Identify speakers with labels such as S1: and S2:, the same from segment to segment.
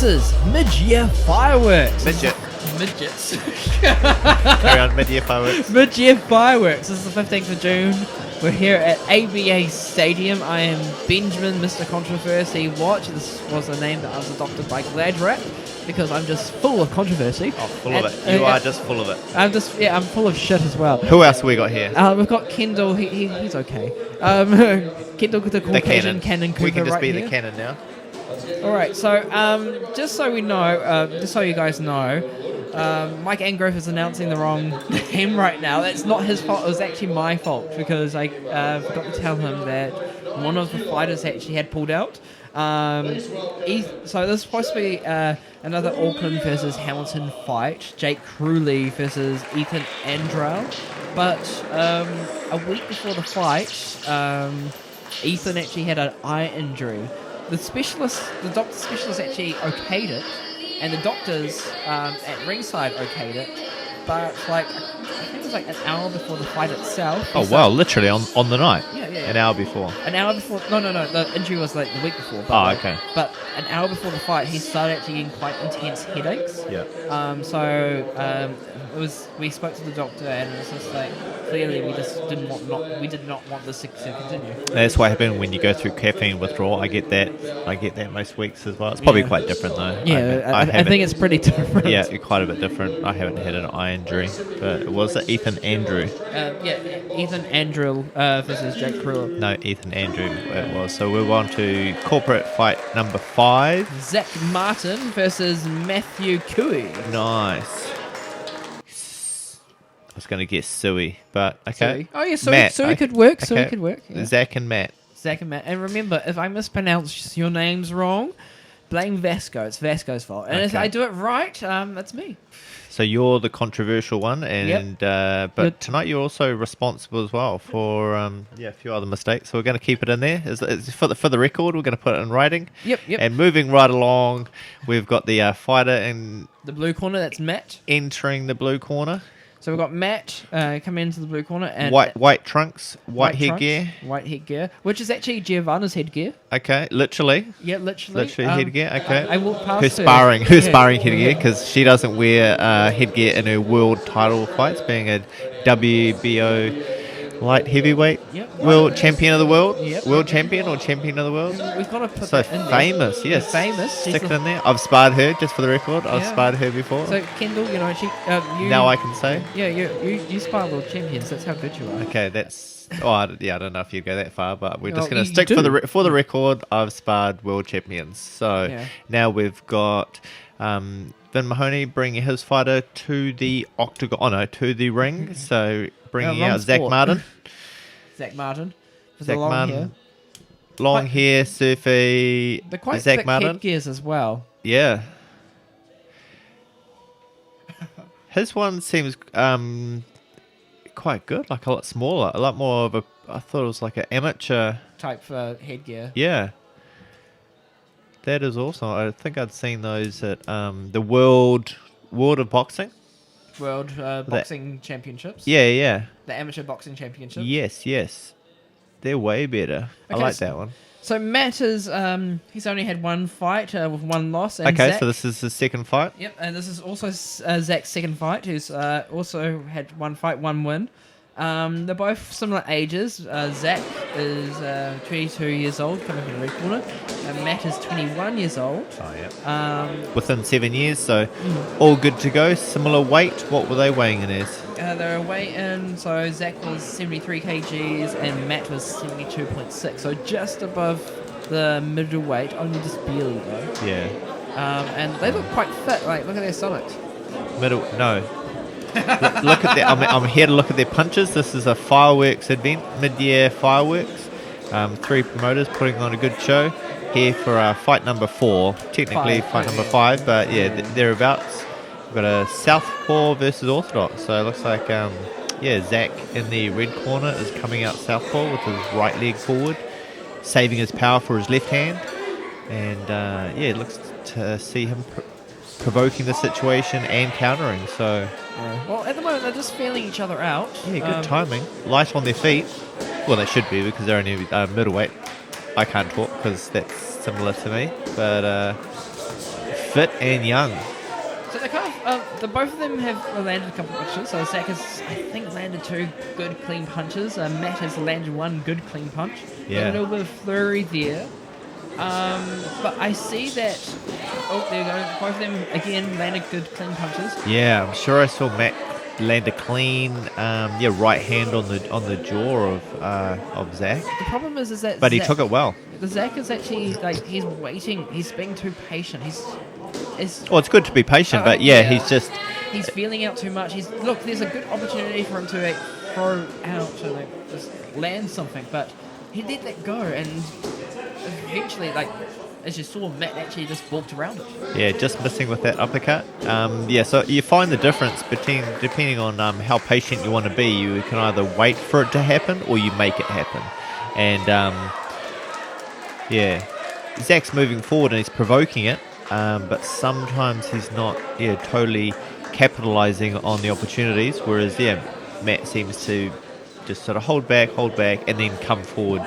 S1: This is mid-year fireworks.
S2: Midgets. Carry on, mid-year fireworks.
S1: Mid-year fireworks. This is the 15th of June. We're here at ABA Stadium. I am Benjamin, Mr. Controversy Watch. This was a name that I was adopted by Gladrap because I'm just full of controversy.
S2: Oh, full of it. You are just full of it.
S1: I'm full of shit as well.
S2: Who else have we got here?
S1: We've got Kendall. He's okay. Kendall, the Caucasian Cannon Cooper.
S2: We can just
S1: right
S2: be
S1: here.
S2: the cannon now.
S1: All right, so just so we know, just so you guys know, Mike Angrove is announcing the wrong name right now. That's not his fault. It was actually my fault because I forgot to tell him that one of the fighters actually had pulled out. So this is supposed to be another Auckland versus Hamilton fight. Jake Crewley versus Ethan Andrell. But a week before the fight, Ethan actually had an eye injury. The doctor specialist actually okayed it, and the doctors at ringside okayed it, but I think it was like an hour before the fight itself.
S2: Oh wow, literally on the night?
S1: Yeah.
S2: An hour before?
S1: An hour before, no, the injury was like the week before.
S2: But, okay.
S1: But an hour before the fight, he started actually getting quite intense headaches.
S2: Yeah.
S1: We spoke to the doctor, and it was just like, clearly we just did not want this to continue.
S2: That's what happened when you go through caffeine withdrawal. I get that most weeks as well. It's probably quite different though.
S1: Yeah, I think it's pretty different.
S2: Yeah, quite a bit different. I haven't had an eye injury, but it was Ethan Andrew.
S1: Ethan Andrew versus Jake Crewley.
S2: No, Ethan Andrew it was. So we're on to corporate fight number 5.
S1: Zach Martin versus Matthew Cooey.
S2: Nice. I was going to guess Suey, but okay.
S1: Suey. Oh yeah,
S2: Matt,
S1: Suey could work.
S2: Okay.
S1: Suey could work. Yeah.
S2: Zach and Matt.
S1: And remember, if I mispronounce your names wrong, blame Vasco. It's Vasco's fault. And if I do it right, that's me.
S2: So you're the controversial one, and but tonight you're also responsible as well for a few other mistakes. So we're going to keep it in there. For the record, we're going to put it in writing.
S1: Yep.
S2: And moving right along, we've got the fighter in
S1: the blue corner. That's Matt
S2: entering the blue corner.
S1: So we've got Matt coming into the blue corner and
S2: white trunks, white headgear,
S1: which is actually Giovanna's headgear.
S2: Okay, literally.
S1: Yeah, literally
S2: headgear. Okay.
S1: I walked past
S2: her sparring headgear because she doesn't wear headgear in her world title fights, being a WBO light heavyweight world champion of the world. Yep. World champion or champion of the world.
S1: We've got to put
S2: so
S1: that in
S2: famous.
S1: There.
S2: Yes,
S1: famous.
S2: Stick it in there. I've sparred her, just for the record. I've sparred her before.
S1: So Kendall, she.
S2: Now I can say.
S1: Yeah, you spar world champions. That's how good you are.
S2: Okay, that's. I don't know if you'd go that far, but we're just going to stick for the record. I've sparred world champions. So now we've got Vin Mahoney bringing his fighter to the octagon. Oh no, to the ring. So bringing out Zach Martin.
S1: Zach Martin.
S2: Long hair, surfy.
S1: They're quite
S2: Zach
S1: thick
S2: Martin.
S1: Headgears as well.
S2: Yeah. His one seems quite good, like a lot smaller, a lot more of a. I thought it was like an amateur
S1: type headgear.
S2: Yeah. That is awesome. I think I'd seen those at the World of Boxing.
S1: World Boxing Championships.
S2: Yeah.
S1: The Amateur Boxing Championships.
S2: Yes. They're way better. Okay, I like that one.
S1: So Matt is he's only had one fight with one loss. And
S2: okay,
S1: Zach,
S2: so this is his second fight.
S1: Yep, and this is also Zach's second fight. Who's also had one fight, one win. They're both similar ages. Zach is 22 years old, coming from the red corner, and Matt is 21 years old.
S2: Oh yeah. Within 7 years, so all good to go. Similar weight. What were they weighing in as?
S1: They're weighing. So Zach was 73 kgs and Matt was 72.6. So just above the middleweight, only just barely though.
S2: Yeah.
S1: And they look quite fit. Like, look at their stomachs.
S2: No. Look at their. I'm here to look at their punches. This is a fireworks event, mid-year fireworks. 3 promoters putting on a good show here for fight number 4. Technically fight number 5, but yeah, thereabouts. We've got a southpaw versus orthodox. So it looks like Zach in the red corner is coming out southpaw with his right leg forward, saving his power for his left hand, and it looks to see him provoking the situation and countering. So
S1: well, at the moment they're just feeling each other out.
S2: Yeah, good timing. Light on their feet. Well, they should be because they're only middleweight. I can't talk because that's similar to me. But fit and young.
S1: So they kind of, both of them have landed a couple of punches. So Zach has, I think, landed 2 good clean punches. Matt has landed 1 good clean punch.
S2: Yeah.
S1: A little bit of flurry there. But I see that. Oh, there you go. Both of them again landed good clean punches.
S2: Yeah, I'm sure I saw Matt land a clean, right hand on the jaw of Zach.
S1: The problem is that.
S2: But he
S1: Zach,
S2: took it well.
S1: The Zach is actually he's waiting. He's being too patient.
S2: It's good to be patient, but
S1: he's feeling out too much. There's a good opportunity for him to throw out to just land something, but he let that go, and eventually, as you saw, Matt actually just walked around it.
S2: Yeah, just missing with that uppercut. So you find the difference depending on how patient you want to be. You can either wait for it to happen or you make it happen. And Zach's moving forward and he's provoking it, but sometimes he's not totally capitalizing on the opportunities, whereas Matt seems to just sort of hold back and then come forward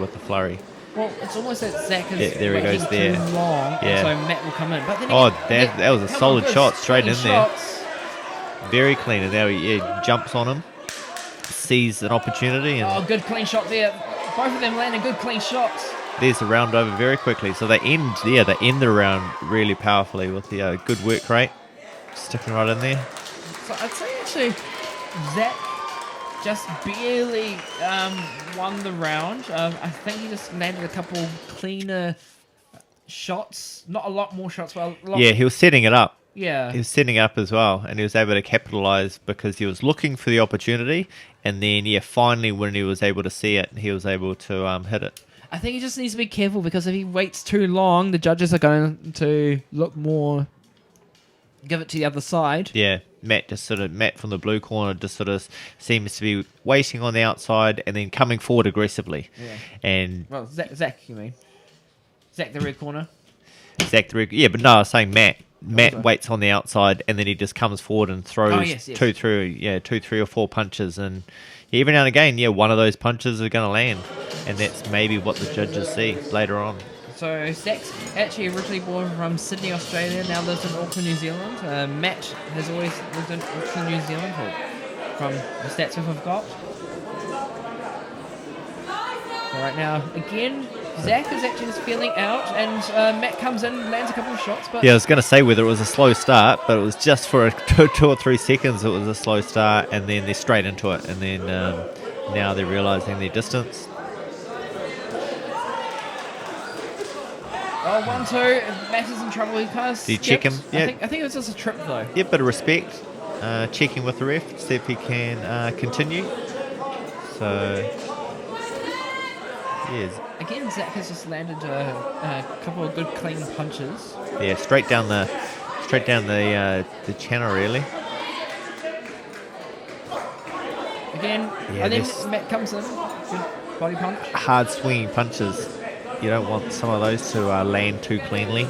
S2: with the flurry.
S1: Well, it's almost that Zach is
S2: there he goes there.
S1: too long, and so Matt will come in. But then
S2: that was a solid shot straight in there.
S1: Shots.
S2: Very clean, and now he jumps on him, sees an opportunity, and
S1: good clean shot there. Both of them landing good clean shots.
S2: There's the round over very quickly. So they end the round really powerfully with the good work rate, sticking right in there.
S1: So I'd say actually Zach just barely won the round. I think he just landed a couple cleaner shots. Not a lot more shots, but a lot.
S2: Yeah, he was setting it up.
S1: Yeah.
S2: He was setting up as well, and he was able to capitalize because he was looking for the opportunity, and then, finally when he was able to see it, he was able to hit it.
S1: I think he just needs to be careful, because if he waits too long, the judges are going to look more... give it to the other side.
S2: Yeah, Matt from the blue corner just sort of seems to be waiting on the outside and then coming forward aggressively.
S1: Yeah.
S2: And
S1: well, Zach, you mean? Zach the red corner?
S2: Zach the red... Yeah, but no, I was saying Matt. Matt waits on the outside and then he just comes forward and throws 2, 3 or 4 punches, and every now and again, one of those punches are going to land, and that's maybe what the judges see later on.
S1: So Zach's actually originally born from Sydney, Australia, now lives in Auckland, New Zealand. Matt has always lived in Auckland, New Zealand, from the stats we've got. So right now, again, Zach is actually just feeling out, and Matt comes in, lands a couple of shots. But
S2: I was going to say whether it was a slow start, but it was just for 2 or 3 seconds it was a slow start, and then they're straight into it, and then now they're realising their distance.
S1: 1-2, Matt is in trouble. He kind of skipped.
S2: Do you check him? Yeah.
S1: I think it was just a trip, though.
S2: Yeah, bit of respect. Checking with the ref, see if he can continue. So, yes.
S1: Again, Zach has just landed a couple of good clean punches.
S2: Yeah, straight down the channel, really.
S1: Again, and then Matt comes in, good body punch.
S2: Hard swinging punches. You don't want some of those to land too cleanly,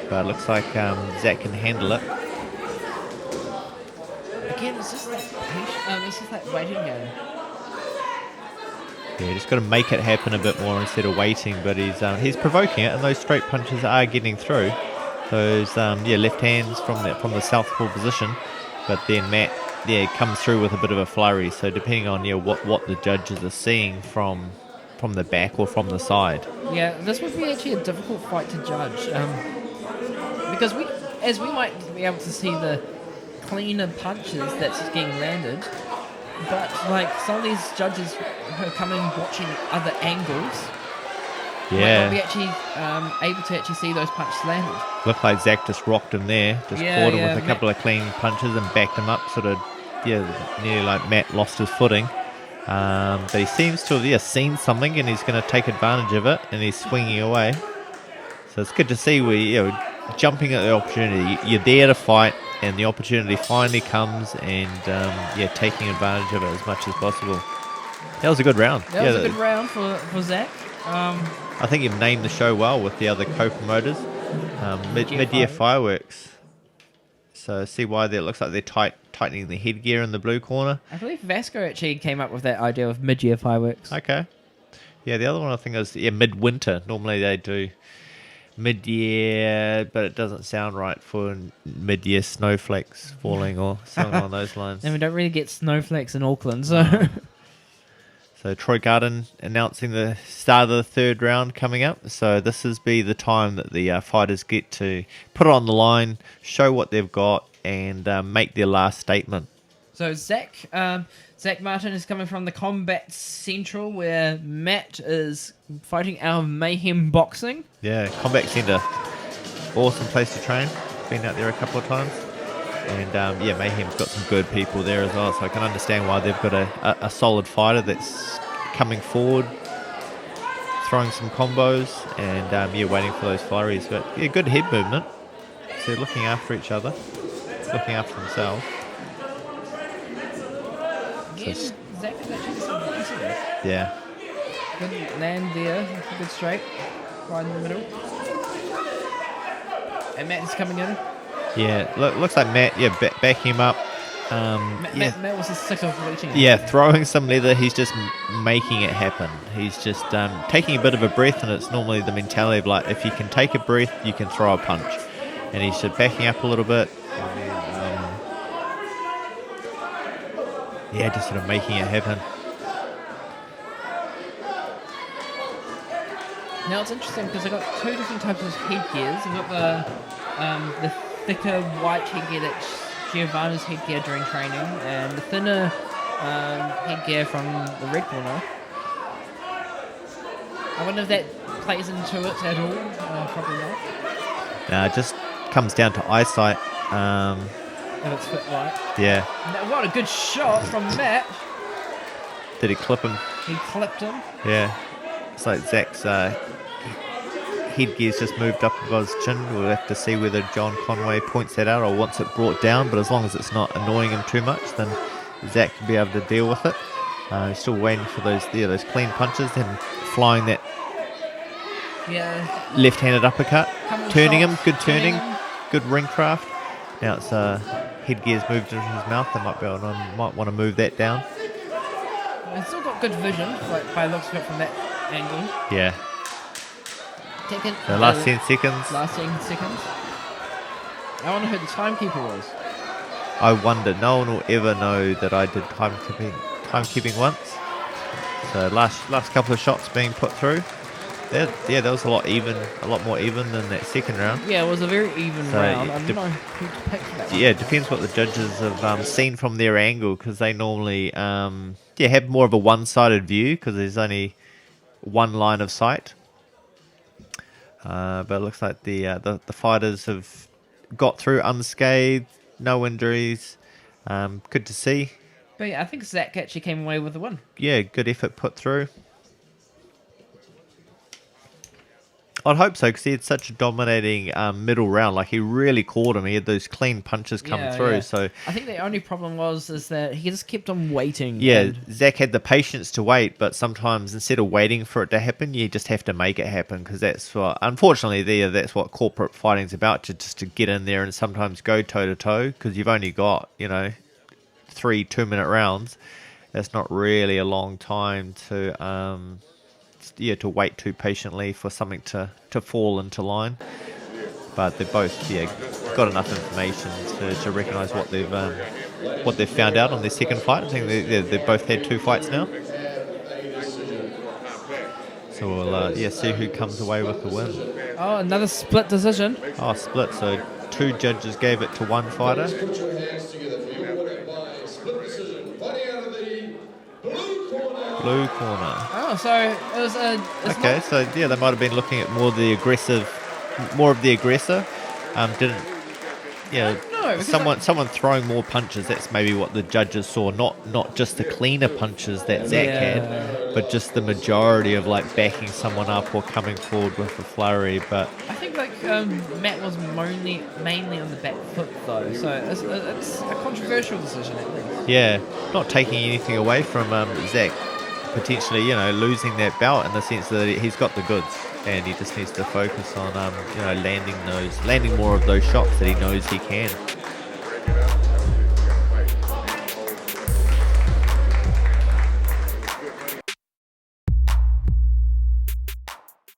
S2: but it looks like Zach can handle it.
S1: Again, it's just that patient, it's just that waiting game.
S2: Yeah, just got to make it happen a bit more instead of waiting. But he's provoking it, and those straight punches are getting through. Those left hands from the southpaw position, but then Matt comes through with a bit of a flurry. So depending on what the judges are seeing from the back or from the side.
S1: Yeah, this would be actually a difficult fight to judge, because we might be able to see the cleaner punches that's getting landed. But some of these judges who are coming watching other angles might not be actually able to actually see those punches landed.
S2: Looked like Zach just rocked him there, caught him with a couple of clean punches and backed him up, nearly like Matt lost his footing. But he seems to have seen something, and he's going to take advantage of it, and he's swinging away. So it's good to see we're jumping at the opportunity. You're there to fight, and the opportunity finally comes, and taking advantage of it as much as possible. That was a good round.
S1: That was a good round for Zach.
S2: I think you've named the show well with the other co-promoters. Mid-year fireworks. So see why it looks like they're tightening the headgear in the blue corner.
S1: I believe Vasco actually came up with that idea of mid-year fireworks.
S2: Okay. Yeah, the other one I think is midwinter. Normally they do mid-year, but it doesn't sound right for mid-year snowflakes falling or something along those lines.
S1: And we don't really get snowflakes in Auckland, so...
S2: So Troy Garden announcing the start of the third round coming up. So this is be the time that the fighters get to put it on the line, show what they've got, and make their last statement.
S1: So Zach Martin is coming from the Combat Central, where Matt is fighting out of Mayhem Boxing.
S2: Yeah, Combat Centre. Awesome place to train. Been out there a couple of times. And yeah, Mayhem's got some good people there as well, so I can understand why they've got a solid fighter that's coming forward, throwing some combos, and yeah, waiting for those flurries. But yeah, good head movement. So they're looking after each other, looking after themselves.
S1: Yes, Zach is actually some decent.
S2: Yeah.
S1: Good land there, good straight, right in the middle. And Matt is coming in.
S2: Yeah, looks like Matt, yeah, back him up.
S1: Matt was sick of reaching.
S2: Yeah, throwing some leather, he's just making it happen. He's just taking a bit of a breath, and it's normally the mentality of like, if you can take a breath, you can throw a punch. And he's just backing up a little bit. Yeah, just sort of making it happen.
S1: Now it's interesting because I've got two different types of headgears. I've got the thicker white headgear that's Giovanna's headgear during training, and the thinner headgear from the red corner. I wonder if that plays into it at all. Probably not.
S2: Nah, it just comes down to eyesight.
S1: If it's fit right.
S2: Yeah.
S1: Now, what a good shot from Matt.
S2: Did he clip him?
S1: He clipped him.
S2: Yeah. It's like Zach's headgear's just moved up above his chin. We'll have to see whether John Conway points that out or wants it brought down, but as long as it's not annoying him too much, then Zach can be able to deal with it. He's still waiting for those clean punches and flying that left-handed uppercut. Turning him, good turning, good ring craft. Now it's headgear's moved into his mouth. They might want to move that down.
S1: He's still got good vision, like by looks of it from that angle.
S2: Yeah. The last 10 seconds.
S1: Last 10 seconds. I wonder who the timekeeper was.
S2: I wonder. No one will ever know that I did timekeeping once. So last couple of shots being put through. That was a lot more even than that second round.
S1: Yeah, it was a very even round. I don't know who to pick for that one.
S2: Yeah, it depends what the judges have seen from their angle, because they normally have more of a one-sided view because there's only one line of sight. But it looks like the fighters have got through unscathed, no injuries. Good to see.
S1: But yeah, I think Zach actually came away with the win.
S2: Yeah, good effort put through. I'd hope so, because he had such a dominating middle round. Like, he really caught him. He had those clean punches come through. Yeah. So
S1: I think the only problem is that he just kept on waiting.
S2: Yeah, Zach had the patience to wait, but sometimes instead of waiting for it to happen, you just have to make it happen, because that's what, unfortunately, that's what corporate fighting's about, just to get in there and sometimes go toe-to-toe, because you've only got, 3 2-minute rounds. That's not really a long time to wait too patiently for something to fall into line. But they've both got enough information to recognise what they've found out on their second fight. I think they've both had 2 fights now. So we'll see who comes away with the win.
S1: Oh, another split decision.
S2: Oh, split. So 2 judges gave it to 1 fighter. Blue corner.
S1: Oh, so it was
S2: okay, so yeah, they might have been looking at more of the aggressor. Didn't. Yeah. No, someone throwing more punches. That's maybe what the judges saw. Not just the cleaner punches that Zach had, but just the majority of like backing someone up or coming forward with a flurry. But
S1: I think Matt was mainly on the back foot though, so it's a controversial decision at least.
S2: Yeah, not taking anything away from Zach. Potentially, losing that bout in the sense that he's got the goods, and he just needs to focus on, landing more of those shots that he knows he can.